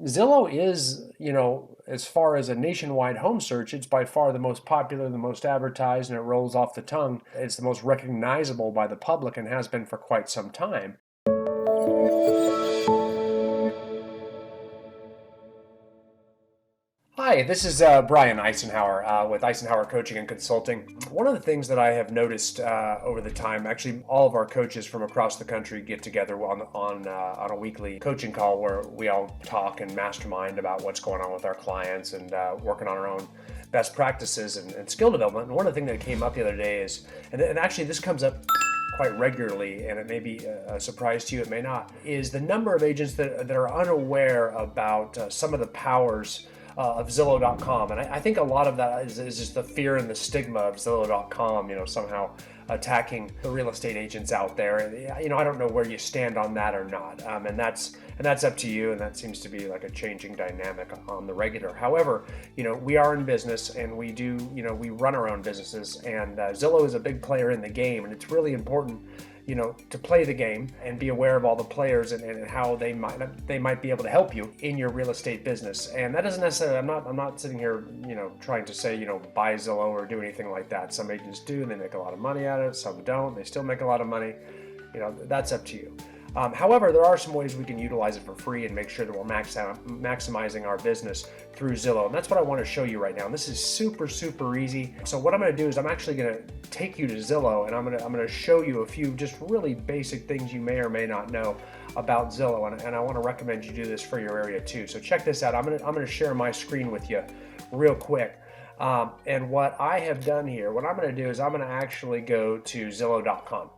Zillow is, as far as a nationwide home search, it's by far the most popular, the most advertised, and it rolls off the tongue. It's the most recognizable by the public and has been for quite some time. Hi, this is Brian Icenhower with Icenhower Coaching and Consulting. One of the things that I have noticed over the time, actually, all of our coaches from across the country get together on a weekly coaching call where we all talk and mastermind about what's going on with our clients and working on our own best practices and skill development. And one of the things that came up the other day is, and actually this comes up quite regularly, and it may be a surprise to you, it may not, is the number of agents that are unaware about some of the powers of Zillow.com. And I think a lot of that is just the fear and the stigma of Zillow.com, somehow attacking the real estate agents out there. And, I don't know where you stand on that or not. And that's up to you. And that seems to be like a changing dynamic on the regular. However, we are in business and we do, we run our own businesses, and Zillow is a big player in the game. And it's really important to play the game and be aware of all the players and how they might be able to help you in your real estate business. And that doesn't necessarily, I'm not sitting here, trying to say, buy Zillow or do anything like that. Some agents do, and they make a lot of money out of it. Some don't, they still make a lot of money. That's up to you. However, there are some ways we can utilize it for free and make sure that we're maximizing our business through Zillow. And that's what I want to show you right now. And this is super, super easy. So what I'm going to do is I'm actually going to take you to Zillow, and I'm going to show you a few just really basic things you may or may not know about Zillow. And I want to recommend you do this for your area too. So check this out. I'm going to share my screen with you real quick. And what I have done here, what I'm going to do is I'm going to actually go to Zillow.com.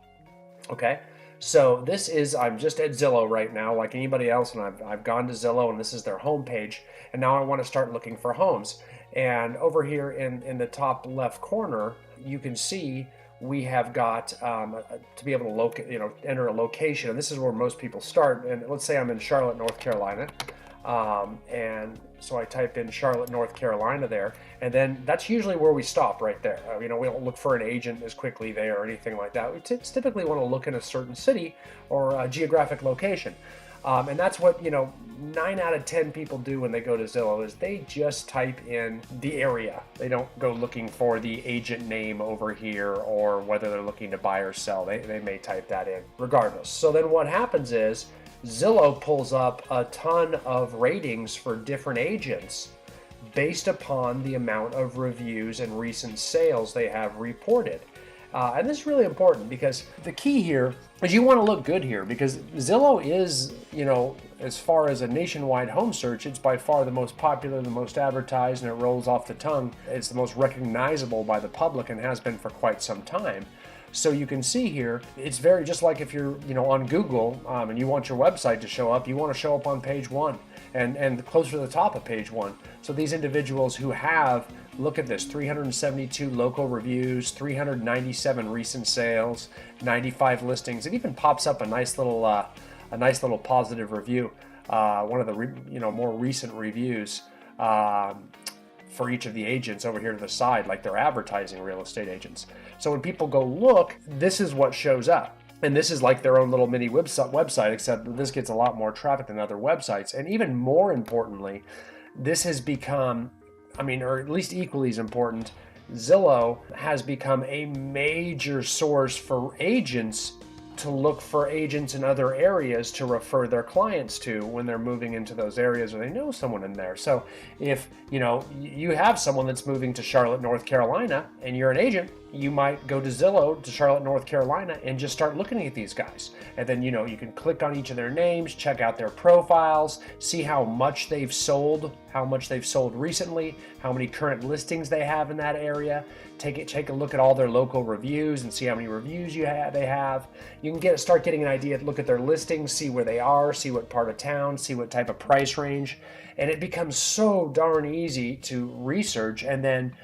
Okay. So I'm just at Zillow right now, like anybody else, and I've gone to Zillow, and this is their homepage. And now I want to start looking for homes. And over here in the top left corner, you can see we have got to be able to locate, enter a location. And this is where most people start. And let's say I'm in Charlotte, North Carolina. And so I type in Charlotte, North Carolina there, and then that's usually where we stop right there. We don't look for an agent as quickly there or anything like that. We typically want to look in a certain city or a geographic location. And that's what, 9 out of 10 people do when they go to Zillow is they just type in the area. They don't go looking for the agent name over here or whether they're looking to buy or sell. They may type that in regardless. So then what happens is Zillow pulls up a ton of ratings for different agents based upon the amount of reviews and recent sales they have reported. And this is really important because the key here is you want to look good here, because Zillow is, as far as a nationwide home search, it's by far the most popular, the most advertised, and it rolls off the tongue. It's the most recognizable by the public and has been for quite some time. So you can see here, it's very just like if you're, on Google and you want your website to show up, you want to show up on page 1 and closer to the top of page 1. So these individuals who have, look at this, 372 local reviews, 397 recent sales, 95 listings. It even pops up a nice little positive review, one of the more recent reviews. For each of the agents over here to the side, like they're advertising real estate agents. So when people go look, this is what shows up. And this is like their own little mini website, except that this gets a lot more traffic than other websites. And even more importantly, this has become, or at least equally as important, Zillow has become a major source for agents to look for agents in other areas to refer their clients to when they're moving into those areas or they know someone in there. So if you have someone that's moving to Charlotte, North Carolina, and you're an agent, you might go to Zillow to Charlotte, North Carolina, and just start looking at these guys. And then, you can click on each of their names, check out their profiles, see how much they've sold recently, how many current listings they have in that area. Take a look at all their local reviews and see how many reviews they have. You can start getting an idea, look at their listings, see where they are, see what part of town, see what type of price range. And it becomes so darn easy to research and then,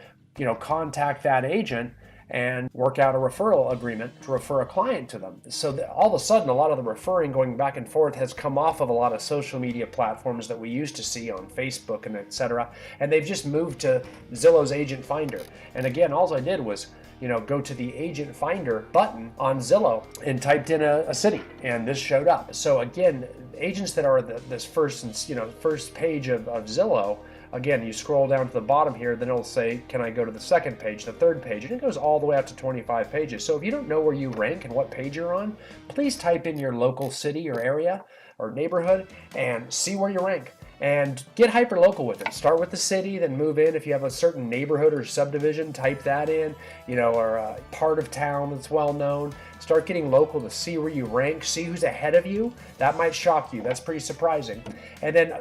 contact that agent and work out a referral agreement to refer a client to them. So all of a sudden, a lot of the referring going back and forth has come off of a lot of social media platforms that we used to see on Facebook and etc. And they've just moved to Zillow's Agent Finder. And again, all I did was go to the agent finder button on Zillow and typed in a city, and this showed up. So again, agents that are this first page of Zillow, again, you scroll down to the bottom here, then it'll say, can I go to the second page, the third page, and it goes all the way up to 25 pages. So if you don't know where you rank and what page you're on, please type in your local city or area or neighborhood and see where you rank. And get hyper local with it. Start with the city, then move in. If you have a certain neighborhood or subdivision, type that in, or a part of town that's well known. Start getting local to see where you rank, see who's ahead of you. That might shock you. That's pretty surprising. And then,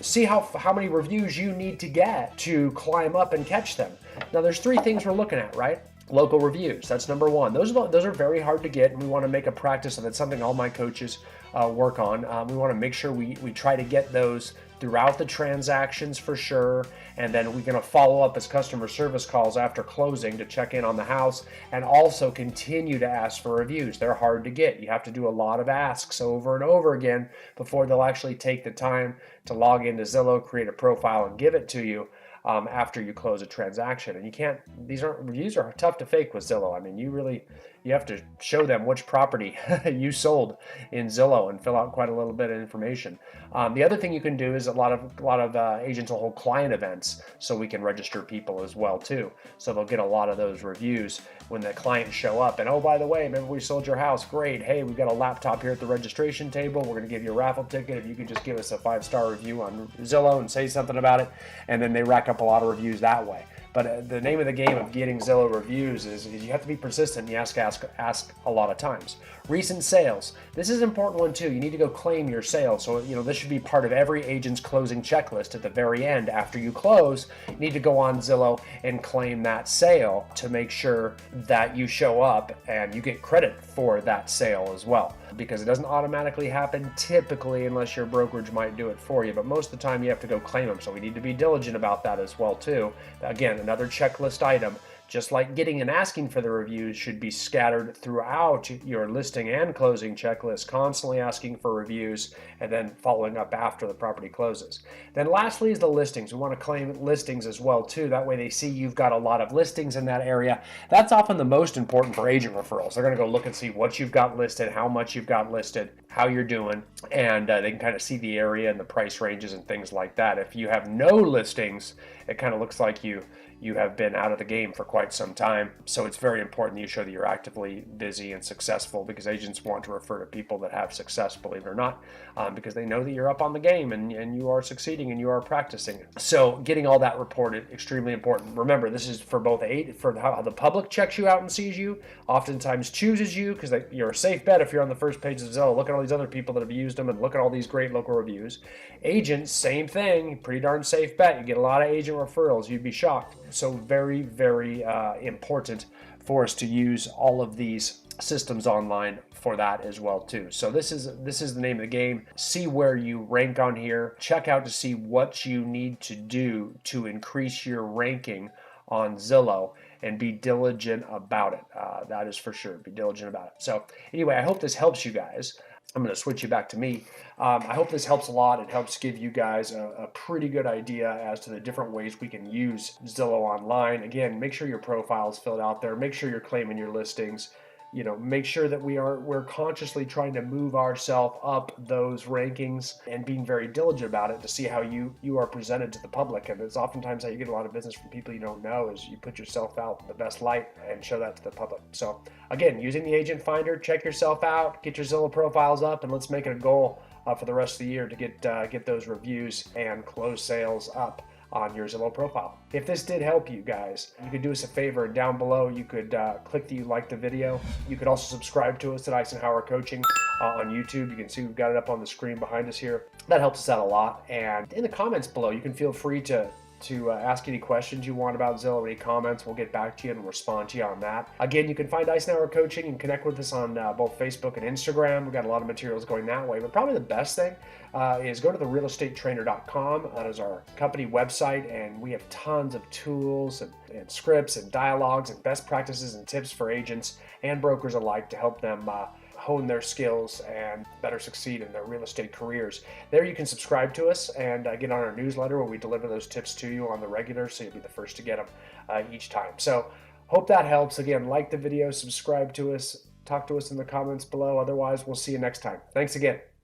see how many reviews you need to get to climb up and catch them. Now, there's 3 things we're looking at, right? Local reviews, that's number 1. Those are very hard to get, and we want to make a practice of it. It's something all my coaches work on. We want to make sure we try to get those throughout the transactions for sure, and then we're going to follow up as customer service calls after closing to check in on the house, and also continue to ask for reviews. They're hard to get. You have to do a lot of asks over and over again before they'll actually take the time to log into Zillow, create a profile, and give it to you. After you close a transaction. And reviews are tough to fake with Zillow. I mean, you have to show them which property you sold in Zillow and fill out quite a little bit of information. The other thing you can do is a lot of agents will hold client events so we can register people as well too. So they'll get a lot of those reviews when the clients show up. And oh, by the way, remember we sold your house? Great. Hey, we've got a laptop here at the registration table. We're going to give you a raffle ticket if you could just give us a 5-star review on Zillow and say something about it. And then they rack up a lot of reviews that way. But the name of the game of getting Zillow reviews is you have to be persistent. You ask a lot of times. Recent sales. This is an important one too. You need to go claim your sale. So, this should be part of every agent's closing checklist at the very end. After you close, you need to go on Zillow and claim that sale to make sure that you show up and you get credit for that sale as well. Because it doesn't automatically happen typically unless your brokerage might do it for you. But most of the time you have to go claim them. So we need to be diligent about that as well too. Again, another checklist item. Just like getting and asking for the reviews should be scattered throughout your listing and closing checklist, constantly asking for reviews and then following up after the property closes. Then lastly is the listings. We want to claim listings as well too. That way they see you've got a lot of listings in that area. That's often the most important for agent referrals. They're going to go look and see what you've got listed, how much you've got listed, how you're doing, and they can kind of see the area and the price ranges and things like that. If you have no listings, it kind of looks like you have been out of the game for quite some time. So it's very important that you show that you're actively busy and successful, because agents want to refer to people that have success, believe it or not, because they know that you're up on the game and you are succeeding and you are practicing. So getting all that reported, extremely important. Remember, this is for both for how the public checks you out and sees you, oftentimes chooses you because you're a safe bet if you're on the first page of Zillow. Look at all these other people that have used them and look at all these great local reviews. Agents, same thing, pretty darn safe bet. You get a lot of agent referrals. You'd be shocked. So very, very important for us to use all of these systems online for that as well too. So this is the name of the game. See where you rank on here. Check out to see what you need to do to increase your ranking on Zillow, and be diligent about it. That is for sure. Be diligent about it. So anyway, I hope this helps you guys. I'm going to switch you back to me. I hope this helps a lot. It helps give you guys a pretty good idea as to the different ways we can use Zillow online. Again, make sure your profile is filled out there. Make sure you're claiming your listings. Make sure that we're consciously trying to move ourselves up those rankings and being very diligent about it to see how you are presented to the public. And it's oftentimes how you get a lot of business from people you don't know, is you put yourself out in the best light and show that to the public. So again, using the agent finder, check yourself out, get your Zillow profiles up, and let's make it a goal for the rest of the year to get those reviews and close sales up on your Zillow profile. If this did help you guys, you could do us a favor. Down below, you could click that you like the video. You could also subscribe to us at Icenhower Coaching on YouTube. You can see we've got it up on the screen behind us here. That helps us out a lot. And in the comments below, you can feel free to ask any questions you want about Zillow, any comments. We'll get back to you and respond to you on that. Again, you can find Icenhower Coaching and connect with us on both Facebook and Instagram. We've got a lot of materials going that way, but probably the best thing is go to therealestatetrainer.com. That is our company website, and we have tons of tools and scripts and dialogues and best practices and tips for agents and brokers alike to help them hone their skills and better succeed in their real estate careers. There you can subscribe to us and get on our newsletter where we deliver those tips to you on the regular, so you'll be the first to get them each time. So Hope that helps. Again, like the video, subscribe to us, talk to us in the comments below. Otherwise, we'll see you next time. Thanks again.